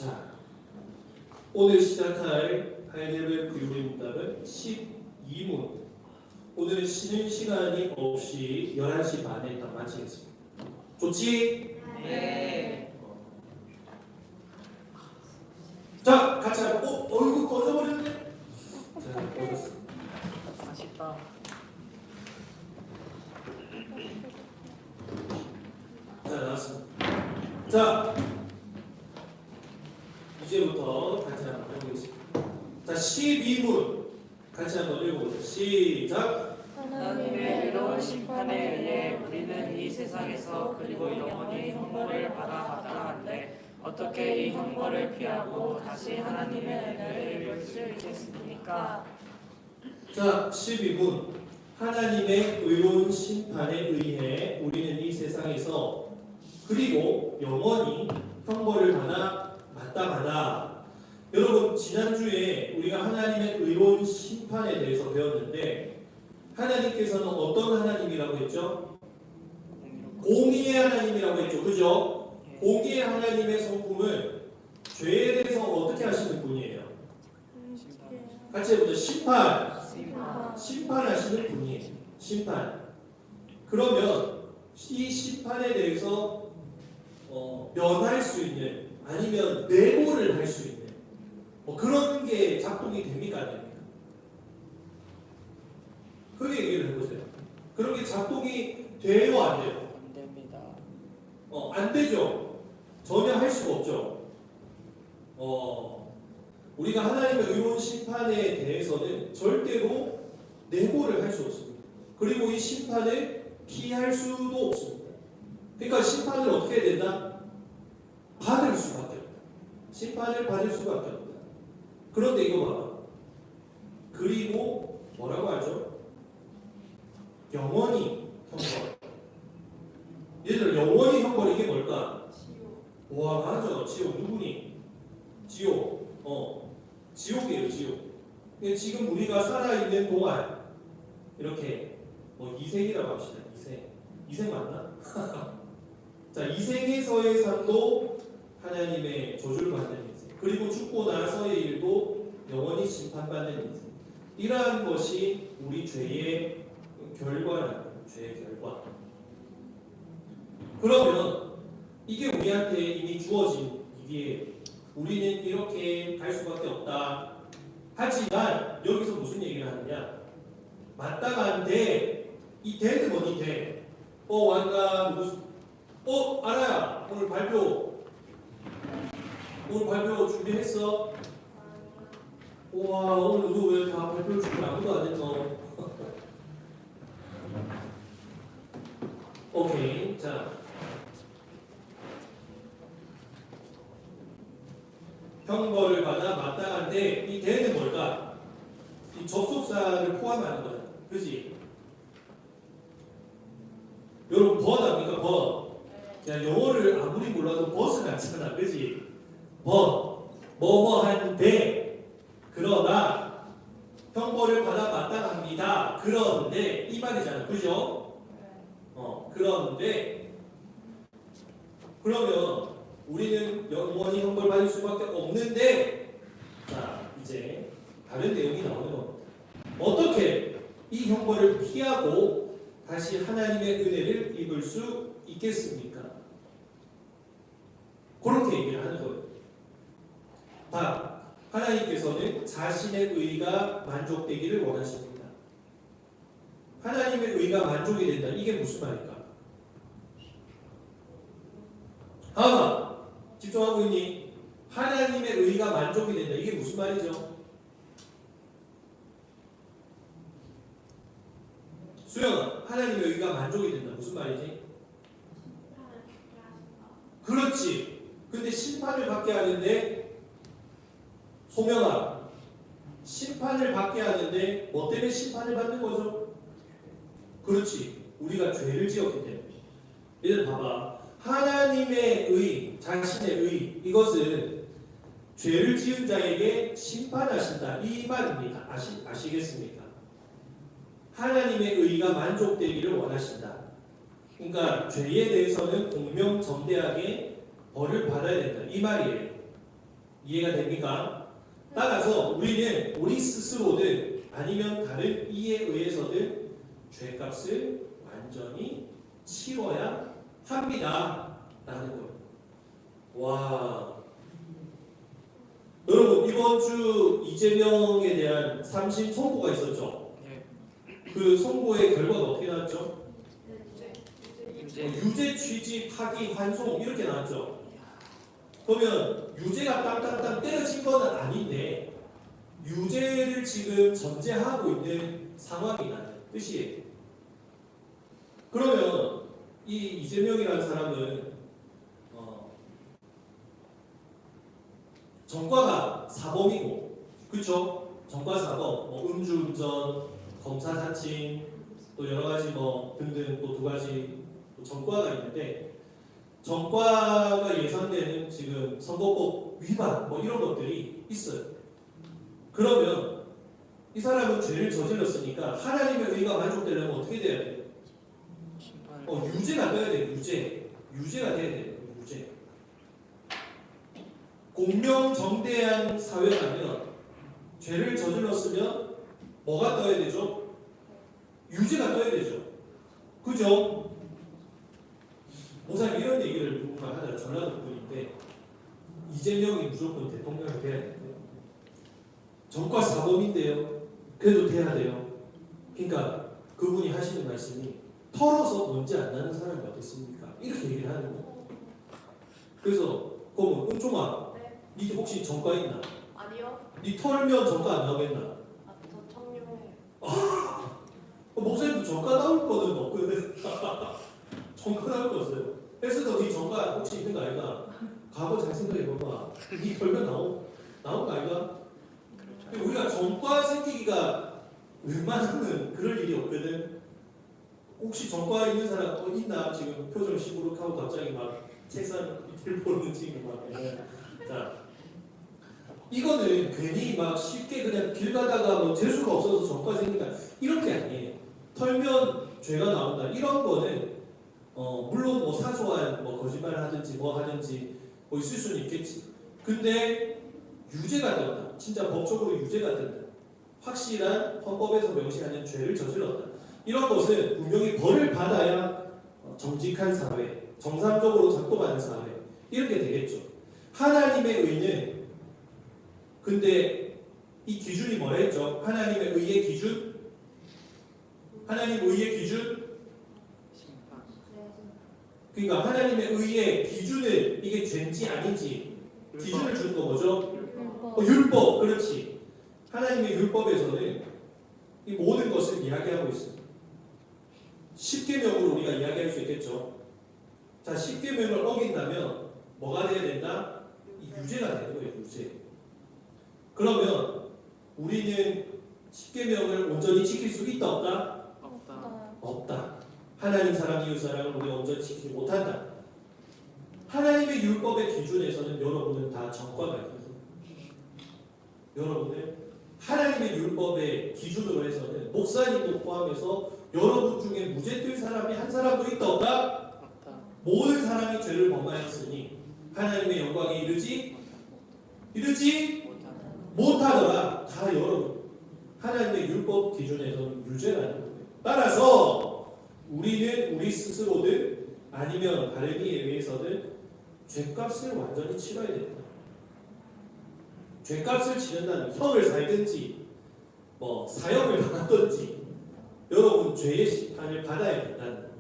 자, 오늘 시작할 하이레벨 구요리 문답은 12문. 오늘은 쉬는 시간이 없이 11시 반에 딱 마치겠습니다. 좋지? 네. 자, 같이 하자. 얼굴 꺼져버렸네? 자, 꺼졌어. 아쉽다. 자, 나왔습니다. 자, 이제부터 같이 한번 해보겠습니다. 자, 12문 같이 한번 읽어보세요. 시작! 하나님의 의로운 심판에 의해 우리는 이 세상에서 그리고 영원히 형벌을 받아가는데 어떻게 이 형벌을 피하고 다시 하나님의 은혜를 입을 수 있겠습니까? 자, 12문. 하나님의 의로운 심판에 의해 우리는 이 세상에서 그리고 영원히 형벌을 받아 마땅하다. 여러분, 지난주에 우리가 하나님의 의로운 심판에 대해서 배웠는데 하나님께서는 어떤 하나님이라고 했죠? 공의의 하나님이라고 했죠. 그죠? 공의의 하나님의 성품은 죄에 대해서 어떻게 하시는 분이에요? 같이 해보죠. 심판하시는 분이에요. 심판. 그러면 이 심판에 대해서 면할 수 있는 아니면 내고를 할 수 있는 그런 게 작동이 됩니까? 안 됩니까? 크게 얘기를 해보세요. 그런 게 작동이 돼요? 안 돼요? 안 됩니다. 안 되죠. 전혀 할 수가 없죠. 우리가 하나님의 의로운 심판에 대해서는 절대로 내고를 할 수 없습니다. 그리고 이 심판을 피할 수도 없습니다. 그러니까 심판을 어떻게 해야 된다? 받을 수밖에 없다. 심판을 받을 수밖에 없다. 그런데 이거 봐봐. 그리고 뭐라고 하죠? 영원히 형벌. 얘들 영원히 형벌 이게 뭘까? 와, 맞아. 지옥. 누구니? 지옥. 지옥이에요. 지옥. 근데 지금 우리가 살아있는 동안 이렇게 이생이라고 합시다. 이생 맞나? 자, 이생에서의 삶도 하나님의 저주를 받는 인생, 그리고 죽고 나서의 일도 영원히 심판받는 인생. 이러한 것이 우리 죄의 결과라는 거예요. 죄의 결과. 그러면 이게 우리한테 이미 주어진 일이에요. 우리는 이렇게 갈 수밖에 없다. 하지만 여기서 무슨 얘기를 하느냐? 마땅한데 이 대는 뭐니 대? 완가 누구? 알아야. 오늘 발표 준비했어? 우와, 오늘 누구 왜 다 발표 준비 아무도 안 했어? 오케이. 자, 형벌을 받아 마땅한데 이 대는 뭘까? 이 접속사를 포함하는 거잖아. 그지? 여러분, 벗합니까? 벗. 야, 영어를 아무리 몰라도 벗은 않잖아. 그지? 벗. 뭐뭐한데 그러나 형벌을 받아 마땅합니다. 그런데 이 말이잖아. 그죠? 그런데 그러면 우리는 영원히 형벌 받을 수밖에 없는데, 자, 이제 다른 내용이 나오는 겁니다. 어떻게 이 형벌을 피하고 다시 하나님의 은혜를 입을 수 있겠습니까? 그렇게 얘기를 하는 거예요. 답. 하나님께서는 자신의 의가 만족되기를 원하십니다. 하나님의 의가 만족이 된다. 이게 무슨 말일까? 집중하고 있니? 하나님의 의가 만족이 된다. 이게 무슨 말이죠? 수영아, 하나님의 의가 만족이 된다. 무슨 말이지? 그렇지. 근데 심판을 받게 하는데, 소명아, 심판을 받게 하는데 뭐 때문에 심판을 받는 거죠? 그렇지. 우리가 죄를 지었기 때문에. 얘들 봐봐. 하나님의 의, 자신의 의, 이것은 죄를 지은 자에게 심판하신다. 이 말입니다. 아시겠습니까? 하나님의 의가 만족되기를 원하신다. 그러니까 죄에 대해서는 공명정대하게 벌을 받아야 된다. 이 말이에요. 이해가 됩니까? 따라서 우리는 우리 스스로든 아니면 다른 이에 의해서든 죄값을 완전히 치러야 합니다. 라는 거예요. 와. 여러분, 이번 주 이재명에 대한 3심 선고가 있었죠? 네. 그 선고의 결과가 어떻게 나왔죠? 유죄. 유죄 취지 파기 환송 이렇게 나왔죠. 그러면 유죄가 땅땅땅 때려진 건 아닌데 유죄를 지금 전제하고 있는 상황이라는 뜻이에요. 그러면 이 이재명이라는 사람은 전과가 사범이고, 그렇죠? 전과 사범, 뭐 음주운전, 검사사칭, 또 여러 가지 뭐 등등 또 두 가지 또 전과가 있는데 전과가 예상되는 지금 선거법 위반 뭐 이런 것들이 있어요. 그러면 이 사람은 죄를 저질렀으니까 하나님의 의가 만족되려면 어떻게 돼야 돼요? 심판. 유죄가 돼야 돼요. 유죄가 돼야 돼요. 유죄. 공명정대한 사회라면 죄를 저질렀으면 뭐가 떠야 되죠? 유죄가 떠야 되죠. 그죠? 목사님 이런 얘기를 누군가 하다가 전라도 분인데 이재명이 무조건 대통령이 돼야 돼요. 전과 사범인데요. 그래도 돼야 돼요. 그러니까 그분이 하시는 말씀이 털어서 먼지 안 나는 사람이 어디 있습니까? 이렇게 얘기를 하는 거예요. 그래서 그러면 은총아, 니 혹시 전과 있나? 아니요. 니 털면 전과 안 나오겠나? 아, 저 청룡해요. 목사님도 전과 나올 거는 없거든. 전과 나올 거 없어요. 그래서 니 전과 혹시 있는 거 아이가? 과거 잘 생각해봐봐. 니 털면 나온 거 아이가? 그렇죠. 우리가 전과 생기기가 웬만하면 그럴 일이 없거든. 혹시 전과 있는 사람 있나? 지금 표정 시무룩하고 갑자기 막 책상 밑을 보는 지금 막. 자, 이거는 괜히 막 쉽게 그냥 길 가다가 뭐 재수가 없어서 전과 생긴다 이렇게 아니에요. 털면 죄가 나온다 이런 거는 물론 뭐 사소한 뭐 거짓말을 하든지 뭐 하든지 뭐 있을 수는 있겠지. 근데 유죄가 된다. 진짜 법적으로 유죄가 된다. 확실한 헌법에서 명시하는 죄를 저질렀다. 이런 것은 분명히 벌을 받아야 정직한 사회, 정상적으로 작동하는 사회 이렇게 되겠죠. 하나님의 의는 근데 이 기준이 뭐라 했죠? 하나님의 의의 기준? 하나님 의의 기준? 심판. 그러니까 하나님의 의의 기준을 이게 죄인지 아닌지 기준을 주는 거 뭐죠? 율법, 그렇지. 하나님의 율법에서는 이 모든 것을 이야기하고 있습니다. 10계명으로 우리가 이야기할 수 있겠죠. 자, 10계명을 어긴다면 뭐가 돼야 된다? 유죄가 되는 거예요, 유죄. 그러면 우리는 10계명을 온전히 지킬 수 있다, 없다? 없다. 없다. 하나님 사랑, 이웃 사랑을 우리가 온전히 지키지 못한다. 하나님의 율법의 기준에서는 여러분은 다 전과가 있어요. 여러분은 하나님의 율법의 기준으로 해서는 목사님도 포함해서 여러분 중에 무죄 뜰 사람이 한 사람도 있다, 없다? 없다. 모든 사람이 죄를 범하였으니 하나님의 영광에 이르지 못하다. 못하더라. 다 여러분 하나님의 율법 기준에서는 유죄라는 거예요. 따라서 우리는 우리 스스로든 아니면 다른 이에 의해서든 죄값을 완전히 치러야 된다. 죄값을 치른다는 형을 살든지 뭐 사형을 받든지 여러분 죄의 심판을 받아야 된다는